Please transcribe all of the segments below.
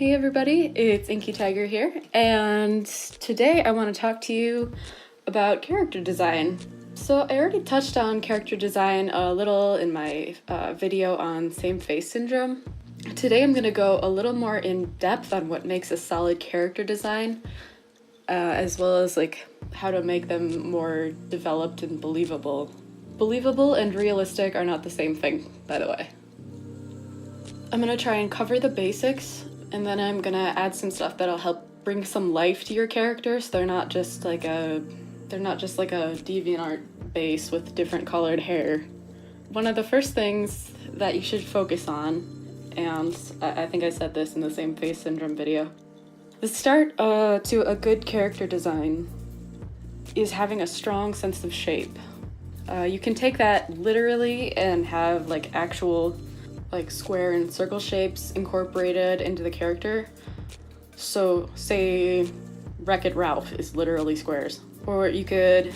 Hey everybody, it's Inky Tiger here, and today I want to talk to you about character design. So I already touched on character design a little in my video on same face syndrome. Today I'm going to go a little more in depth on what makes a solid character design, as well as like how to make them more developed and believable. Believable and realistic are not the same thing, by the way. I'm going to try and cover the basics, and then I'm going to add some stuff that'll help bring some life to your characters. They're not just like a DeviantArt base with different colored hair. One of the first things that you should focus on, and I think I said this in the same face syndrome video, the start to a good character design is having a strong sense of shape. You can take that literally and have like actual like square and circle shapes incorporated into the character. So say Wreck-It Ralph is literally squares. Or you could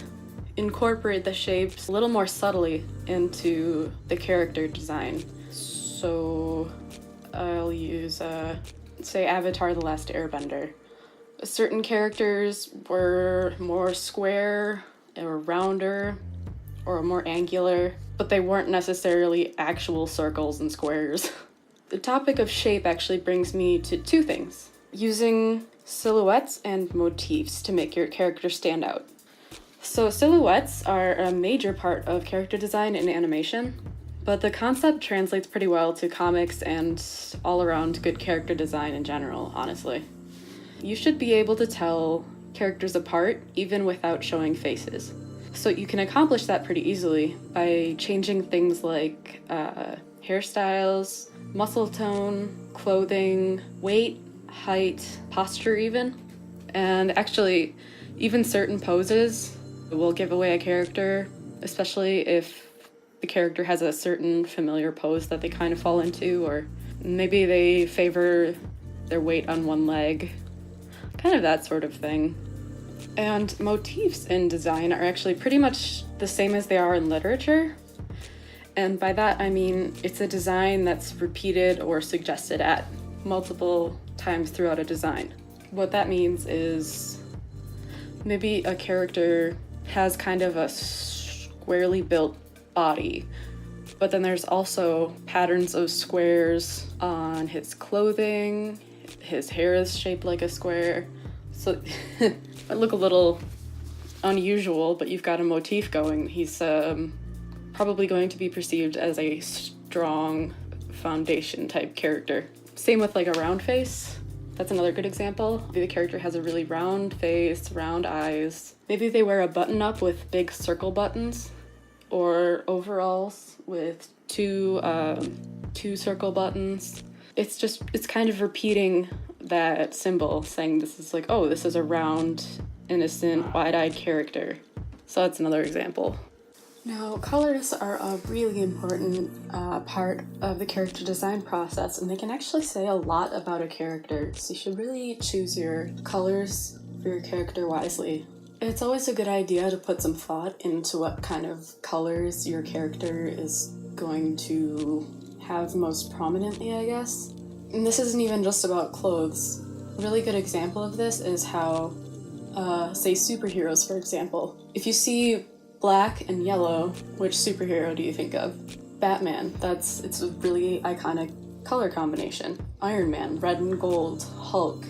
incorporate the shapes a little more subtly into the character design. So I'll use, say Avatar: The Last Airbender. Certain characters were more square or rounder or more angular, but they weren't necessarily actual circles and squares. The topic of shape actually brings me to two things: using silhouettes and motifs to make your character stand out. So silhouettes are a major part of character design in animation, but the concept translates pretty well to comics and all around good character design in general, honestly. You should be able to tell characters apart even without showing faces. So you can accomplish that pretty easily by changing things like hairstyles, muscle tone, clothing, weight, height, posture even. And actually, even certain poses will give away a character, especially if the character has a certain familiar pose that they kind of fall into, or maybe they favor their weight on one leg, kind of that sort of thing. And motifs in design are actually pretty much the same as they are in literature. And by that, I mean it's a design that's repeated or suggested at multiple times throughout a design. What that means is maybe a character has kind of a squarely built body, but then there's also patterns of squares on his clothing, his hair is shaped like a square. So it look a little unusual, but you've got a motif going. He's probably going to be perceived as a strong foundation type character. Same with like a round face. That's another good example. Maybe the character has a really round face, round eyes. Maybe they wear a button up with big circle buttons, or overalls with two circle buttons. It's kind of repeating that symbol, saying this is like, oh, this is a round, innocent, wide-eyed character. So that's another example. Now, colors are a really important part of the character design process, and they can actually say a lot about a character, so you should really choose your colors for your character wisely. It's always a good idea to put some thought into what kind of colors your character is going to have most prominently, I guess. And this isn't even just about clothes. A really good example of this is how, say superheroes, for example. If you see black and yellow, which superhero do you think of? Batman. It's a really iconic color combination. Iron Man, red and gold. Hulk,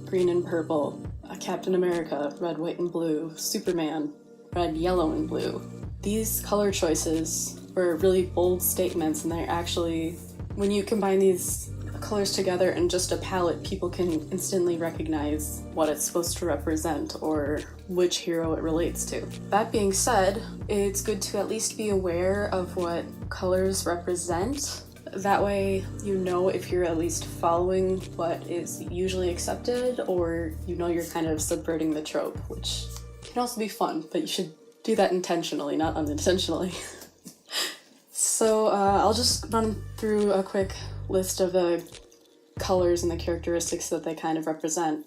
green and purple. Captain America, red, white, and blue. Superman, red, yellow, and blue. These color choices were really bold statements, and they're actually, when you combine these colors together in just a palette, people can instantly recognize what it's supposed to represent or which hero it relates to. That being said, it's good to at least be aware of what colors represent. That way you know if you're at least following what is usually accepted, or you know you're kind of subverting the trope, which can also be fun, but you should do that intentionally, not unintentionally. So I'll just run through a quick list of the colors and the characteristics that they kind of represent.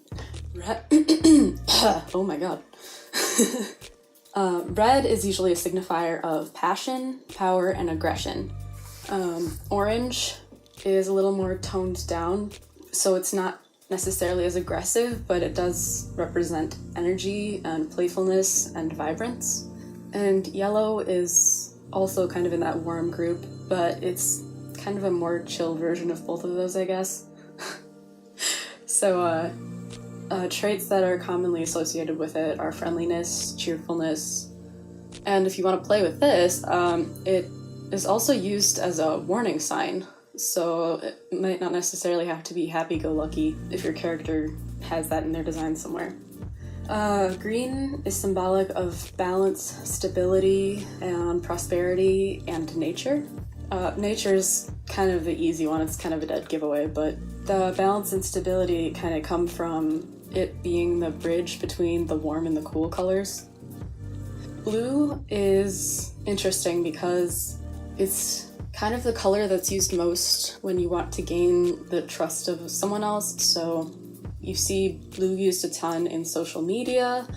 Oh my god. Red is usually a signifier of passion, power, and aggression. Orange is a little more toned down, so it's not necessarily as aggressive, but it does represent energy and playfulness and vibrance. And yellow is also kind of in that warm group, but it's kind of a more chill version of both of those, I guess. So traits that are commonly associated with it are friendliness, cheerfulness, and if you want to play with this, it is also used as a warning sign. So it might not necessarily have to be happy-go-lucky if your character has that in their design somewhere. Green is symbolic of balance, stability, and prosperity, and nature. Nature's kind of the easy one, it's kind of a dead giveaway, but the balance and stability kind of come from it being the bridge between the warm and the cool colors. Blue is interesting because it's kind of the color that's used most when you want to gain the trust of someone else. So you see blue used a ton in social media,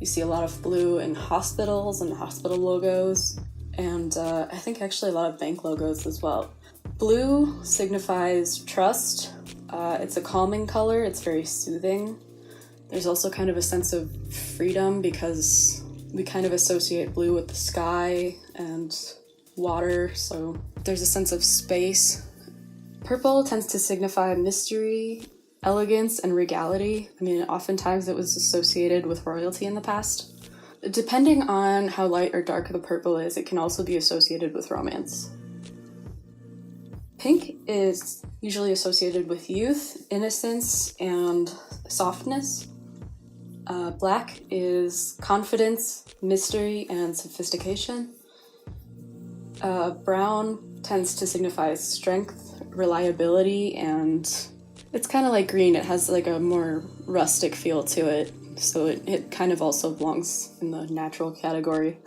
you see a lot of blue in hospitals and hospital logos, and I think actually a lot of bank logos as well. Blue signifies trust. It's a calming color, it's very soothing. There's also kind of a sense of freedom because we kind of associate blue with the sky and water, so there's a sense of space. Purple tends to signify mystery, elegance, and regality. I mean, oftentimes it was associated with royalty in the past. Depending on how light or dark the purple is, it can also be associated with romance. Pink is usually associated with youth, innocence, and softness. Black is confidence, mystery, and sophistication. Brown tends to signify strength, reliability, and it's kind of like green. It has like a more rustic feel to it, so it kind of also belongs in the natural category.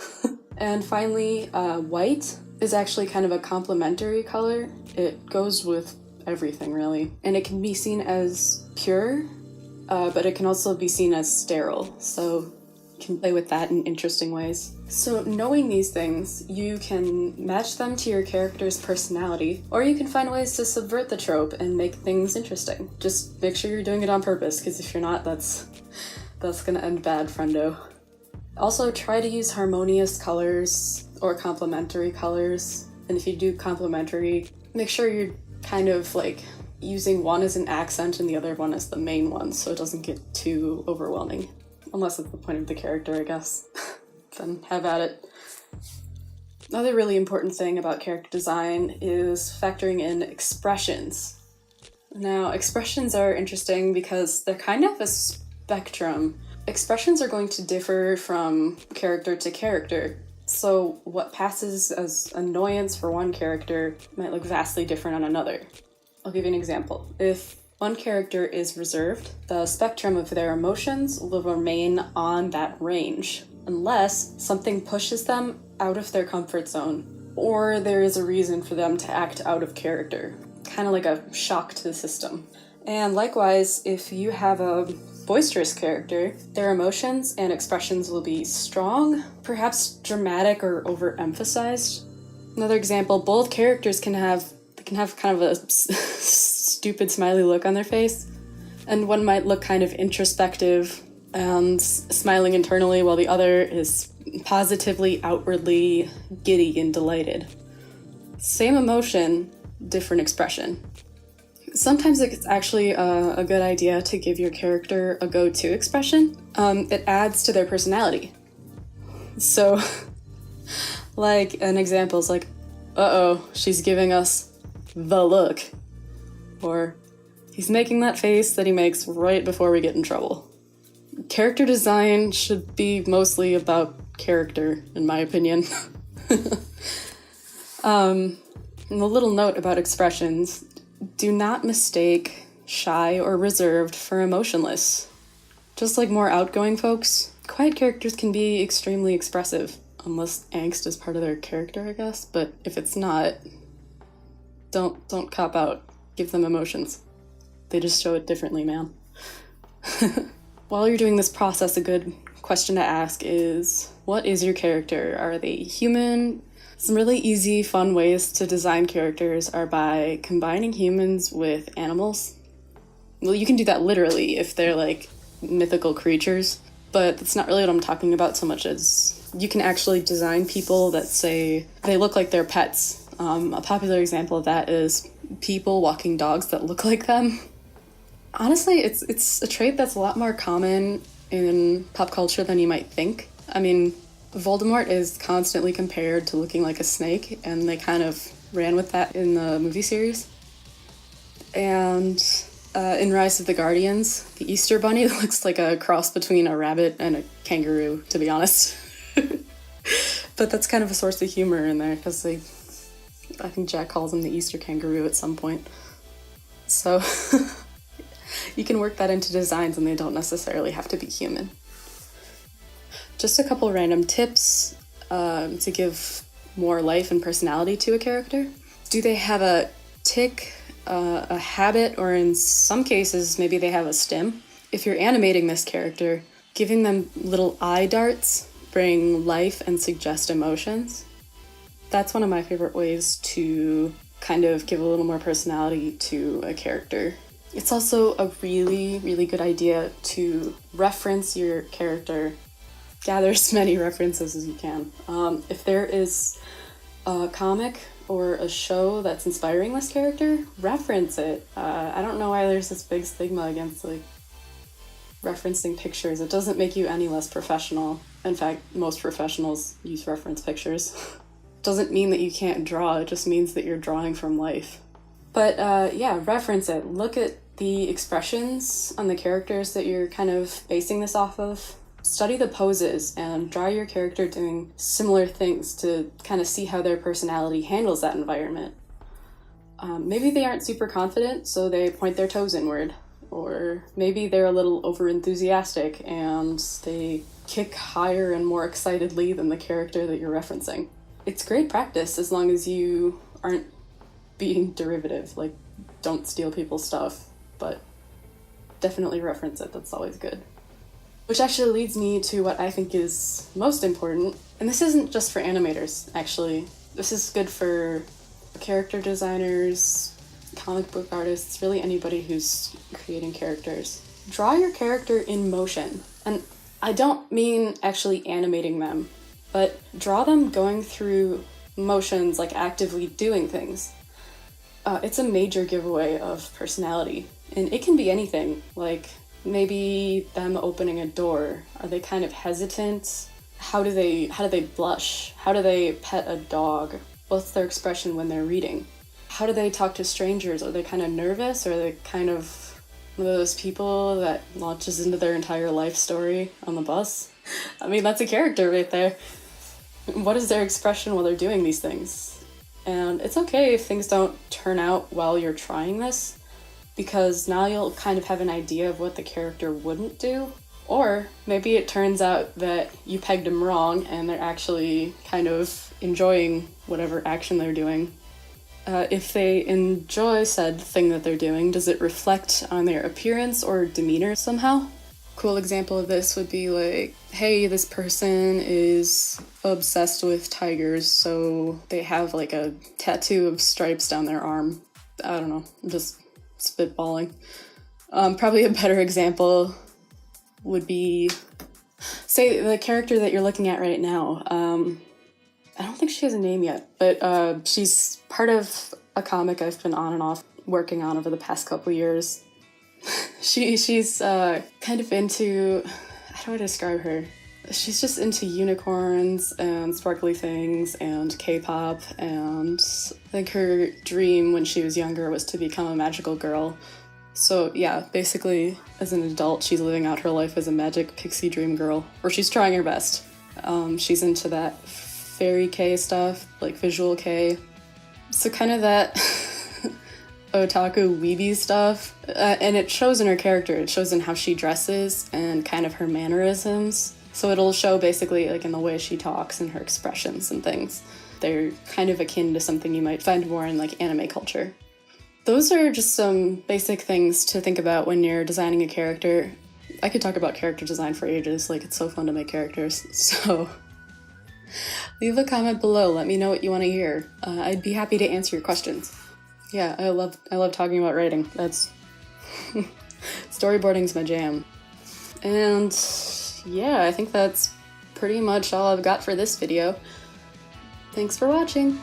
And finally, white is actually kind of a complementary color. It goes with everything, really, and it can be seen as pure, but it can also be seen as sterile, so you can play with that in interesting ways. So knowing these things, you can match them to your character's personality, or you can find ways to subvert the trope and make things interesting. Just make sure you're doing it on purpose, because if you're not, that's gonna end bad, friendo. Also, try to use harmonious colors or complementary colors, and if you do complementary, make sure you're kind of like using one as an accent and the other one as the main one, so it doesn't get too overwhelming. Unless it's the point of the character, I guess. Then have at it. Another really important thing about character design is factoring in expressions. Now, expressions are interesting because they're kind of a spectrum. Expressions are going to differ from character to character. So what passes as annoyance for one character might look vastly different on another. I'll give you an example. If one character is reserved, the spectrum of their emotions will remain on that range, unless something pushes them out of their comfort zone, or there is a reason for them to act out of character, kind of like a shock to the system. And likewise, if you have a boisterous character, their emotions and expressions will be strong, perhaps dramatic or overemphasized. Another example, both characters can have kind of a stupid smiley look on their face, and one might look kind of introspective and smiling internally while the other is positively, outwardly giddy and delighted. Same emotion, different expression. Sometimes it's actually a good idea to give your character a go-to expression. It adds to their personality. So, like, an example is like, uh-oh, she's giving us the look. Or, he's making that face that he makes right before we get in trouble. Character design should be mostly about character, in my opinion. And a little note about expressions. Do not mistake shy or reserved for emotionless. Just like more outgoing folks, quiet characters can be extremely expressive, unless angst is part of their character, I guess. But if it's not, don't cop out. Give them emotions. They just show it differently, man. While you're doing this process, a good question to ask is, what is your character? Are they human? Some really easy, fun ways to design characters are by combining humans with animals. Well, you can do that literally if they're like mythical creatures, but that's not really what I'm talking about so much as you can actually design people that say they look like their pets. A popular example of that is people walking dogs that look like them. Honestly, it's a trait that's a lot more common in pop culture than you might think. I mean, Voldemort is constantly compared to looking like a snake, and they kind of ran with that in the movie series. And in Rise of the Guardians, the Easter Bunny looks like a cross between a rabbit and a kangaroo, to be honest. But that's kind of a source of humor in there, because I think Jack calls him the Easter kangaroo at some point. So you can work that into designs and they don't necessarily have to be human. Just a couple random tips to give more life and personality to a character. Do they have a tick, a habit, or in some cases, maybe they have a stim? If you're animating this character, giving them little eye darts bring life and suggest emotions. That's one of my favorite ways to kind of give a little more personality to a character. It's also a really, really good idea to reference your character. Gather as many references as you can. If there is a comic or a show that's inspiring this character, reference it. I don't know why there's this big stigma against like referencing pictures. It doesn't make you any less professional. In fact, most professionals use reference pictures. Doesn't mean that you can't draw, it just means that you're drawing from life. But yeah, reference it. Look at the expressions on the characters that you're kind of basing this off of. Study the poses and draw your character doing similar things to kind of see how their personality handles that environment. Maybe they aren't super confident, so they point their toes inward. Or maybe they're a little overenthusiastic and they kick higher and more excitedly than the character that you're referencing. It's great practice as long as you aren't being derivative, like don't steal people's stuff, but definitely reference it, that's always good. Which actually leads me to what I think is most important, and this isn't just for animators, actually. This is good for character designers, comic book artists, really anybody who's creating characters. Draw your character in motion, and I don't mean actually animating them, but draw them going through motions, like actively doing things. It's a major giveaway of personality, and it can be anything, like maybe them opening a door. Are they kind of hesitant? How do they blush? How do they pet a dog? What's their expression when they're reading? How do they talk to strangers? Are they kind of nervous, or are they kind of one of those people that launches into their entire life story on the bus? I mean, that's a character right there. What is their expression while they're doing these things? And it's okay if things don't turn out while you're trying this, because now you'll kind of have an idea of what the character wouldn't do. Or maybe it turns out that you pegged them wrong and they're actually kind of enjoying whatever action they're doing. If they enjoy said thing that they're doing, does it reflect on their appearance or demeanor somehow? Cool example of this would be like, hey, this person is obsessed with tigers, so they have like a tattoo of stripes down their arm. I don't know, I'm just spitballing. Probably a better example would be, say, the character that you're looking at right now. I don't think she has a name yet, but she's part of a comic I've been on and off working on over the past couple years. She's kind of into, how do I describe her? She's just into unicorns and sparkly things and K-pop, and I think her dream when she was younger was to become a magical girl. So yeah, basically, as an adult, she's living out her life as a magic pixie dream girl, or she's trying her best. She's into that fairy K stuff, like visual K. So kind of that otaku weeby stuff. And it shows in her character, it shows in how she dresses and kind of her mannerisms. So it'll show basically like in the way she talks and her expressions and things. They're kind of akin to something you might find more in like anime culture. Those are just some basic things to think about when you're designing a character. I could talk about character design for ages, like it's so fun to make characters. So leave a comment below, let me know what you want to hear. I'd be happy to answer your questions. Yeah, I love talking about writing. That's Storyboarding's my jam. And yeah, I think that's pretty much all I've got for this video. Thanks for watching!